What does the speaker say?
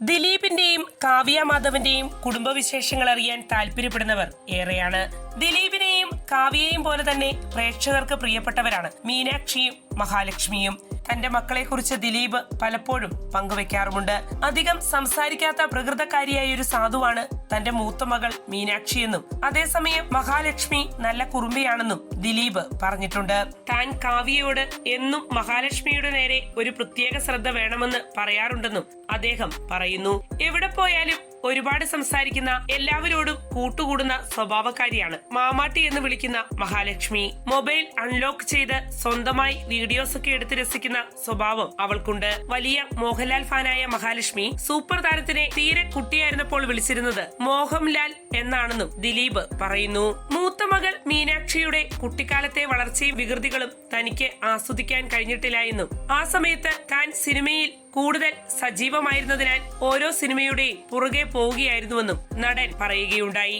ദിലീപിന്റെയും കാവ്യ മാധവന്റെയും കുടുംബവിശേഷങ്ങൾ അറിയാൻ താല്പര്യപ്പെടുന്നവർ ഏറെയാണ്. ദിലീപിനെയും കാവ്യയെയും പോലെ തന്നെ പ്രേക്ഷകർക്ക് പ്രിയപ്പെട്ടവരാണ് മീനാക്ഷിയും മഹാലക്ഷ്മിയും. തന്റെ മക്കളെക്കുറിച്ച് ദിലീപ് പലപ്പോഴും പങ്കുവെക്കാറുമുണ്ട്. അധികം സംസാരിക്കാത്ത പ്രകൃതക്കാരിയായ ഒരു സാധുവാണ് തന്റെ മൂത്ത മകൾ മീനാക്ഷിയെന്നും അതേസമയം മഹാലക്ഷ്മി നല്ല കുറുമ്പിയാണെന്നും ദിലീപ് പറഞ്ഞിട്ടുണ്ട്. താൻ കാവ്യയോട് എന്നും മഹാലക്ഷ്മിയുടെ നേരെ ഒരു പ്രത്യേക ശ്രദ്ധ വേണമെന്ന് പറയാറുണ്ടെന്നും അദ്ദേഹം പറയുന്നു. എവിടെ പോയാലും ഒരുപാട് സംസാരിക്കുന്ന, എല്ലാവരോടും കൂട്ടുകൂടുന്ന സ്വഭാവക്കാരിയാണ് മാമാട്ടി എന്ന് വിളിക്കുന്ന മഹാലക്ഷ്മി. മൊബൈൽ അൺലോക്ക് ചെയ്ത് സ്വന്തമായി വീഡിയോസ് ഒക്കെ എടുത്ത് രസിക്കുന്ന സ്വഭാവം അവൾക്കുണ്ട്. വലിയ മോഹൻലാൽ ഫാനായ മഹാലക്ഷ്മി സൂപ്പർ താരത്തിനെ തീരെ കുട്ടിയായിരുന്നപ്പോൾ വിളിച്ചിരുന്നത് മോഹൻലാൽ എന്നാണെന്നും ദിലീപ് പറയുന്നു. മൂത്ത മകൾ മീനാക്ഷിയുടെ കുട്ടിക്കാലത്തെ വളർച്ചയും വികൃതികളും തനിക്ക് ആസ്വദിക്കാൻ കഴിഞ്ഞിട്ടില്ല എന്നും ആ സമയത്ത് താൻ സിനിമയിൽ കൂടുതൽ സജീവമായിരുന്നതിനാൽ ഓരോ സിനിമയുടെയും പുറകെ പോവുകയായിരുന്നുവെന്നും നടൻ പറയുകയുണ്ടായി.